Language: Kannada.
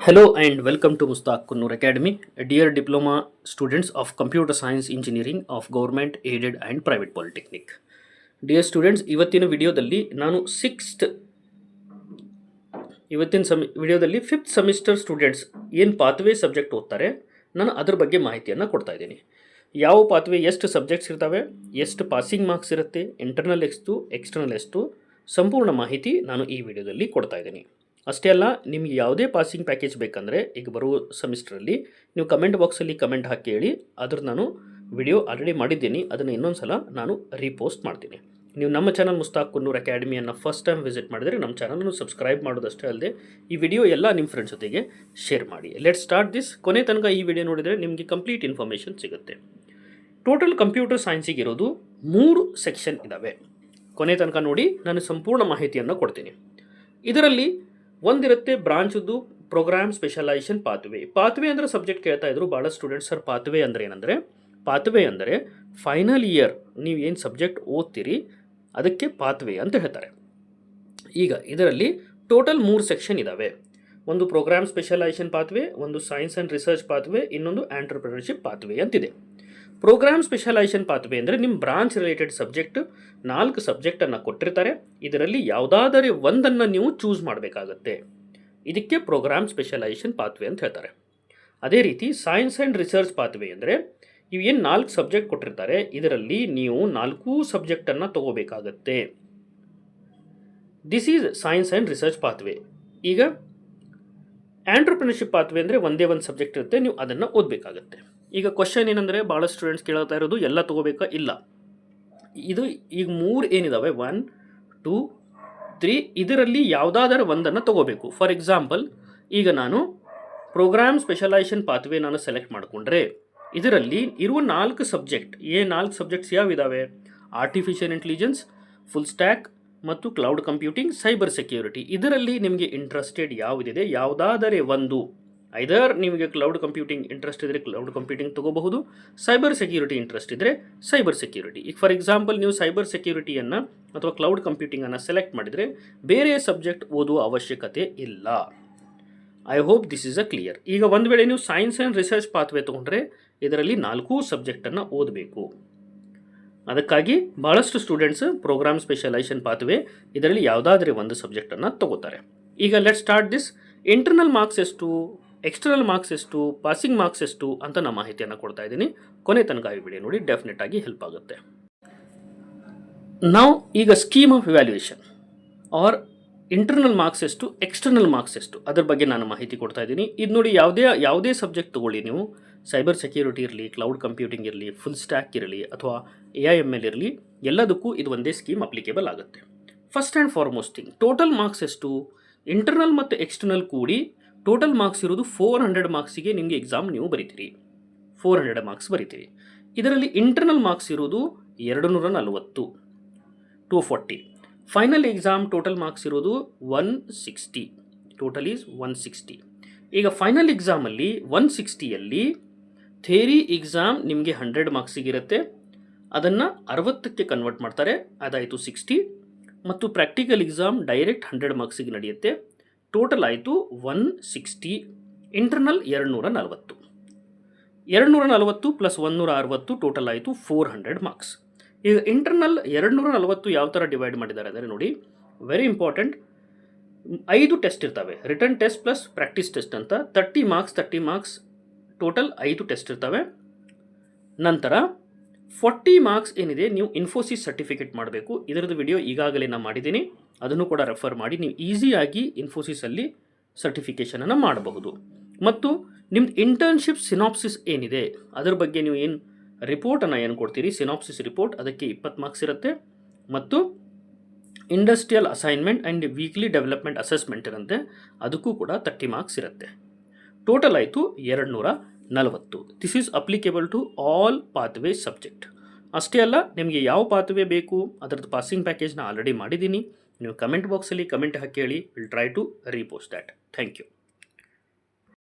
Hello and welcome to Mustaq Kunnur Academy, dear diploma students of Computer Science Engineering of Government Aided and Private Polytechnic. Dear students, ಇವತ್ತಿನ ವಿಡಿಯೋದಲ್ಲಿ ನಾನು ವಿಡಿಯೋದಲ್ಲಿ 5th ಸೆಮಿಸ್ಟರ್ ಸ್ಟೂಡೆಂಟ್ಸ್ ಏನು ಪಾತ್ವೇ ಸಬ್ಜೆಕ್ಟ್ ಓದ್ತಾರೆ ನಾನು ಅದರ ಬಗ್ಗೆ ಮಾಹಿತಿಯನ್ನು ಕೊಡ್ತಾ ಇದ್ದೀನಿ. ಯಾವ ಪಾತ್ವೇ ಎಷ್ಟು ಸಬ್ಜೆಕ್ಟ್ಸ್ ಇರ್ತವೆ, ಎಷ್ಟು ಪಾಸಿಂಗ್ ಮಾರ್ಕ್ಸ್ ಇರುತ್ತೆ, ಇಂಟರ್ನಲ್ ಎಷ್ಟು, ಎಕ್ಸ್ಟರ್ನಲ್ ಎಷ್ಟು, ಸಂಪೂರ್ಣ ಮಾಹಿತಿ ನಾನು ಈ ವಿಡಿಯೋದಲ್ಲಿ ಕೊಡ್ತಾ ಇದ್ದೀನಿ. ಅಷ್ಟೇ ಅಲ್ಲ, ನಿಮಗೆ ಯಾವುದೇ ಪಾಸಿಂಗ್ ಪ್ಯಾಕೇಜ್ ಬೇಕಂದರೆ ಈಗ ಬರುವ ಸೆಮಿಸ್ಟ್ರಲ್ಲಿ ನೀವು ಕಮೆಂಟ್ ಬಾಕ್ಸಲ್ಲಿ ಕಮೆಂಟ್ ಹಾಕಿ ಹೇಳಿ, ಅದ್ರ ನಾನು ವಿಡಿಯೋ ಆಲ್ರೆಡಿ ಮಾಡಿದ್ದೀನಿ, ಅದನ್ನು ಇನ್ನೊಂದು ಸಲ ನಾನು ರೀಪೋಸ್ಟ್ ಮಾಡ್ತೀನಿ. ನೀವು ನಮ್ಮ ಚಾನಲ್ ಮುಸ್ತಾಕ್ ಕುನ್ನೂರ್ ಅಕಾಡೆಮಿಯನ್ನು ಫಸ್ಟ್ ಟೈಮ್ ವಿಸಿಟ್ ಮಾಡಿದರೆ ನಮ್ಮ ಚಾನಲನ್ನು ಸಬ್ಸ್ಕ್ರೈಬ್ ಮಾಡೋದಷ್ಟೇ ಅಲ್ಲದೆ ಈ ವಿಡಿಯೋ ಎಲ್ಲ ನಿಮ್ಮ ಫ್ರೆಂಡ್ಸ್ ಜೊತೆಗೆ ಶೇರ್ ಮಾಡಿ. Let start this. ಕೊನೆ ತನಕ ಈ ವಿಡಿಯೋ ನೋಡಿದರೆ ನಿಮಗೆ ಕಂಪ್ಲೀಟ್ ಇನ್ಫಾರ್ಮೇಷನ್ ಸಿಗುತ್ತೆ. ಟೋಟಲ್ ಕಂಪ್ಯೂಟರ್ ಸೈನ್ಸಿಗೆ ಇರೋದು 3 ಸೆಕ್ಷನ್ ಇದ್ದಾವೆ. ಕೊನೆ ತನಕ ನೋಡಿ, ನಾನು ಸಂಪೂರ್ಣ ಮಾಹಿತಿಯನ್ನು ಕೊಡ್ತೀನಿ. ಇದರಲ್ಲಿ ಒಂದಿರುತ್ತೆ ಬ್ರಾಂಚ್ದು ಪ್ರೋಗ್ರಾಮ್ ಸ್ಪೆಷಲೈಸೇಷನ್ ಪಾತ್ವೇ ಅಂದರೆ ಸಬ್ಜೆಕ್ಟ್ ಕೇಳ್ತಾ ಇದ್ರು ಭಾಳ ಸ್ಟೂಡೆಂಟ್ಸ್. ಸರ್ ಪಾತ್ವೇ ಅಂದರೆ ಏನಂದರೆ, ಪಾತ್ವೇ ಅಂದರೆ ಫೈನಲ್ ಇಯರ್ ನೀವು ಏನು ಸಬ್ಜೆಕ್ಟ್ ಓದ್ತೀರಿ ಅದಕ್ಕೆ ಪಾತ್ವೇ ಅಂತ ಹೇಳ್ತಾರೆ. ಈಗ ಇದರಲ್ಲಿ ಟೋಟಲ್ 3 ಸೆಕ್ಷನ್ ಇದ್ದಾವೆ. ಒಂದು ಪ್ರೋಗ್ರಾಮ್ ಸ್ಪೆಷಲೈಸೇಷನ್ ಪಾತ್ವೇ, ಒಂದು ಸೈನ್ಸ್ ಆ್ಯಂಡ್ ರಿಸರ್ಚ್ ಪಾತ್ವೇ, ಇನ್ನೊಂದು ಆಂಟ್ರಪ್ರಿನರ್ಶಿಪ್ ಪಾತ್ವೇ ಅಂತಿದೆ. ಪ್ರೋಗ್ರಾಮ್ ಸ್ಪೆಷಲೈಸೇಷನ್ ಪಾತ್ವೇ ಅಂದರೆ ನಿಮ್ಮ ಬ್ರಾಂಚ್ ರಿಲೇಟೆಡ್ ಸಬ್ಜೆಕ್ಟ್ 4 ಸಬ್ಜೆಕ್ಟನ್ನು ಕೊಟ್ಟಿರ್ತಾರೆ. ಇದರಲ್ಲಿ ಯಾವುದಾದರೆ ಒಂದನ್ನು ನೀವು ಚೂಸ್ ಮಾಡಬೇಕಾಗತ್ತೆ. ಇದಕ್ಕೆ ಪ್ರೋಗ್ರಾಮ್ ಸ್ಪೆಷಲೈಸೇಷನ್ ಪಾತ್ವೇ ಅಂತ ಹೇಳ್ತಾರೆ. ಅದೇ ರೀತಿ ಸೈನ್ಸ್ ಆ್ಯಂಡ್ ರಿಸರ್ಚ್ ಪಾತ್ವೇ ಅಂದರೆ ಇವು ಏನು 4 ಸಬ್ಜೆಕ್ಟ್ ಕೊಟ್ಟಿರ್ತಾರೆ, ಇದರಲ್ಲಿ ನೀವು 4 ಸಬ್ಜೆಕ್ಟನ್ನು ತಗೋಬೇಕಾಗತ್ತೆ. This is science and research pathway. ಈಗ ಆಂಟ್ರಪ್ರಿನರ್ಶಿಪ್ ಪಾತ್ವೇ ಅಂದರೆ ಒಂದೇ ಒಂದು ಸಬ್ಜೆಕ್ಟ್ ಇರುತ್ತೆ, ನೀವು ಅದನ್ನು ಓದಬೇಕಾಗತ್ತೆ. ಈಗ ಕ್ವಶನ್ ಏನಂದರೆ, ಭಾಳ ಸ್ಟೂಡೆಂಟ್ಸ್ ಕೇಳ್ತಾ ಇರೋದು ಎಲ್ಲ ತೊಗೋಬೇಕಾ? ಇಲ್ಲ. ಇದು ಈಗ 3 ಏನಿದಾವೆ 1, 2, 3 ಇದರಲ್ಲಿ ಯಾವುದಾದರೂ ಒಂದನ್ನು ತೊಗೋಬೇಕು. ಫಾರ್ ಎಕ್ಸಾಂಪಲ್, ಈಗ ನಾನು ಪ್ರೋಗ್ರಾಮ್ ಸ್ಪೆಷಲೈಸೇಷನ್ ಪಾತ್ವೇ ನಾನು ಸೆಲೆಕ್ಟ್ ಮಾಡಿಕೊಂಡ್ರೆ ಇದರಲ್ಲಿ ಇರುವ 4 ಸಬ್ಜೆಕ್ಟ್ 4 ಸಬ್ಜೆಕ್ಟ್ಸ್ ಯಾವಿದಾವೆ? ಆರ್ಟಿಫಿಷಿಯಲ್ ಇಂಟೆಲಿಜೆನ್ಸ್, ಫುಲ್ ಸ್ಟ್ಯಾಕ್ ಮತ್ತು ಕ್ಲೌಡ್ ಕಂಪ್ಯೂಟಿಂಗ್, ಸೈಬರ್ ಸೆಕ್ಯೂರಿಟಿ. ಇದರಲ್ಲಿ ನಿಮಗೆ ಇಂಟ್ರೆಸ್ಟೆಡ್ ಯಾವುದಿದೆ, ಯಾವುದಾದರೆ ಒಂದು, ಐದರ್ ನಿಮಗೆ ಕ್ಲೌಡ್ ಕಂಪ್ಯೂಟಿಂಗ್ ಇಂಟ್ರೆಸ್ಟ್ ಇದ್ದರೆ ಕ್ಲೌಡ್ ಕಂಪ್ಯೂಟಿಂಗ್ ತೊಗೋಬಹುದು, ಸೈಬರ್ ಸೆಕ್ಯೂರಿಟಿ ಇಂಟ್ರೆಸ್ಟ್ ಇದ್ದರೆ ಸೈಬರ್ ಸೆಕ್ಯೂರಿಟಿ. ಈಗ ಫಾರ್ ಎಕ್ಸಾಂಪಲ್ ನೀವು ಸೈಬರ್ ಸೆಕ್ಯೂರಿಟಿಯನ್ನು ಅಥವಾ ಕ್ಲೌಡ್ ಕಂಪ್ಯೂಟಿಂಗನ್ನು ಸೆಲೆಕ್ಟ್ ಮಾಡಿದರೆ ಬೇರೆ ಸಬ್ಜೆಕ್ಟ್ ಓದುವ ಅವಶ್ಯಕತೆ ಇಲ್ಲ. I hope this is a clear. ಈಗ ಒಂದು ವೇಳೆ ನೀವು ಸೈನ್ಸ್ ಆ್ಯಂಡ್ ರಿಸರ್ಚ್ ಪಾತ್ವೇ ತೊಗೊಂಡ್ರೆ ಇದರಲ್ಲಿ 4 ಸಬ್ಜೆಕ್ಟನ್ನು ಓದಬೇಕು. ಅದಕ್ಕಾಗಿ ಭಾಳಷ್ಟು ಸ್ಟೂಡೆಂಟ್ಸ್ ಪ್ರೋಗ್ರಾಮ್ ಸ್ಪೆಷಲೈಸೇಷನ್ ಪಾತ್ವೇ ಇದರಲ್ಲಿ ಯಾವುದಾದ್ರೂ ಒಂದು ಸಬ್ಜೆಕ್ಟನ್ನು ತಗೋತಾರೆ. ಈಗ let start this. Internal marks ಎಷ್ಟು, ಎಕ್ಸ್ಟರ್ನಲ್ ಮಾರ್ಕ್ಸ್ ಎಷ್ಟು, ಪಾಸಿಂಗ್ ಮಾರ್ಕ್ಸ್ ಎಷ್ಟು ಅಂತ ನಾನು ಮಾಹಿತಿಯನ್ನು ಕೊಡ್ತಾ ಇದ್ದೀನಿ. ಕೊನೆ ತನಕ ಈ ವಿಡಿಯೋ ನೋಡಿ, ಡೆಫಿನೆಟ್ ಆಗಿ ಹೆಲ್ಪ್ ಆಗುತ್ತೆ. ನಾವು ಈಗ scheme of evaluation or internal marks ಎಷ್ಟು, ಎಕ್ಸ್ಟರ್ನಲ್ ಮಾರ್ಕ್ಸ್ ಎಷ್ಟು ಅದ್ರ ಬಗ್ಗೆ ನಾನು ಮಾಹಿತಿ ಕೊಡ್ತಾ ಇದ್ದೀನಿ. ಇದು ನೋಡಿ, ಯಾವುದೇ ಸಬ್ಜೆಕ್ಟ್ ತೊಗೊಳ್ಳಿ ನೀವು, ಸೈಬರ್ ಸೆಕ್ಯೂರಿಟಿ ಇರಲಿ, ಕ್ಲೌಡ್ ಕಂಪ್ಯೂಟಿಂಗ್ ಇರಲಿ, ಫುಲ್ ಸ್ಟ್ಯಾಕ್ ಇರಲಿ ಅಥವಾ AIML ಇರಲಿ, ಎಲ್ಲದಕ್ಕೂ ಇದು ಒಂದೇ ಸ್ಕೀಮ್ ಅಪ್ಲಿಕೇಬಲ್ ಆಗುತ್ತೆ. First and foremost thing, total marks ಎಷ್ಟು, ಇಂಟರ್ನಲ್ ಮತ್ತು ಎಕ್ಸ್ಟರ್ನಲ್ ಕೂಡಿ ಟೋಟಲ್ ಮಾರ್ಕ್ಸ್ ಇರೋದು 400 ಮಾರ್ಕ್ಸಿಗೆ ನಿಮಗೆ ಎಕ್ಸಾಮ್ ನೀವು ಬರೀತೀರಿ. 400 ಮಾರ್ಕ್ಸ್ ಬರೀತೀರಿ. ಇದರಲ್ಲಿ ಇಂಟರ್ನಲ್ ಮಾರ್ಕ್ಸ್ ಇರೋದು 240, 240. ಫೈನಲ್ ಎಕ್ಸಾಮ್ ಟೋಟಲ್ ಮಾರ್ಕ್ಸ್ ಇರೋದು 160. Total is 160. ಈಗ ಫೈನಲ್ ಎಕ್ಸಾಮಲ್ಲಿ 160ಯಲ್ಲಿ ಥಿಯರಿ ಎಕ್ಸಾಮ್ ನಿಮಗೆ 100 ಮಾರ್ಕ್ಸಿಗಿರುತ್ತೆ, ಅದನ್ನು 60ಕ್ಕೆ ಕನ್ವರ್ಟ್ ಮಾಡ್ತಾರೆ, ಅದಾಯಿತು 60. ಮತ್ತು ಪ್ರಾಕ್ಟಿಕಲ್ ಎಕ್ಸಾಮ್ ಡೈರೆಕ್ಟ್ 100 ಮಾರ್ಕ್ಸಿಗೆ ನಡೆಯುತ್ತೆ. ಟೋಟಲ್ ಆಯಿತು 160. ಇಂಟರ್ನಲ್ 240. 240 ಪ್ಲಸ್ 160 ಟೋಟಲ್ ಆಯಿತು 400 ಮಾರ್ಕ್ಸ್. ಈಗ ಇಂಟರ್ನಲ್ 240 ಯಾವ ಥರ ಡಿವೈಡ್ ಮಾಡಿದ್ದಾರೆ ಅಂದರೆ ನೋಡಿ, ವೆರಿ ಇಂಪಾರ್ಟೆಂಟ್. 5 ಟೆಸ್ಟ್ ಇರ್ತವೆ, return test plus practice test ಅಂತ. 30 ಮಾರ್ಕ್ಸ್ ಟೋಟಲ್ 5 ಟೆಸ್ಟ್ ಇರ್ತವೆ. ನಂತರ 40 ಮಾರ್ಕ್ಸ್ ಏನಿದೆ ನೀವು ಇನ್ಫೋಸಿಸ್ ಸರ್ಟಿಫಿಕೇಟ್ ಮಾಡಬೇಕು. ಇದರದ್ದು ವಿಡಿಯೋ ಈಗಾಗಲೇ ನಾನು ಮಾಡಿದ್ದೀನಿ, ಅದನ್ನು ಕೂಡ ರೆಫರ್ ಮಾಡಿ ನೀವು ಈಸಿಯಾಗಿ ಇನ್ಫೋಸಿಸಲ್ಲಿ ಸರ್ಟಿಫಿಕೇಷನನ್ನು ಮಾಡಬಹುದು. ಮತ್ತು ನಿಮ್ದು ಇಂಟರ್ನ್ಶಿಪ್ ಸಿನಾಪ್ಸಿಸ್ ಏನಿದೆ ಅದರ ಬಗ್ಗೆ ನೀವು ಏನು ರಿಪೋರ್ಟನ್ನು ಏನು ಕೊಡ್ತೀರಿ, ಸಿನಾಪ್ಸಿಸ್ ರಿಪೋರ್ಟ್, ಅದಕ್ಕೆ 20 ಮಾರ್ಕ್ಸ್ ಇರುತ್ತೆ. ಮತ್ತು industrial assignment and weekly development assessment ಇರುತ್ತೆ, ಅದಕ್ಕೂ ಕೂಡ 30 ಮಾರ್ಕ್ಸ್ ಇರುತ್ತೆ. ಟೋಟಲ್ ಆಯಿತು 240. This is applicable to all pathway subject. ಅಷ್ಟೇ ಅಲ್ಲ, ನಿಮಗೆ ಯಾವ ಪಾತ್ವೇ ಬೇಕು ಅದರದ್ದು ಪಾಸಿಂಗ್ ಪ್ಯಾಕೇಜ್ನ ಆಲ್ರೆಡಿ ಮಾಡಿದ್ದೀನಿ. ನೀವು ಕಮೆಂಟ್ ಬಾಕ್ಸಲ್ಲಿ ಕಮೆಂಟ್ ಹಾಕಿ ಹೇಳಿ, will try to repost that. Thank you.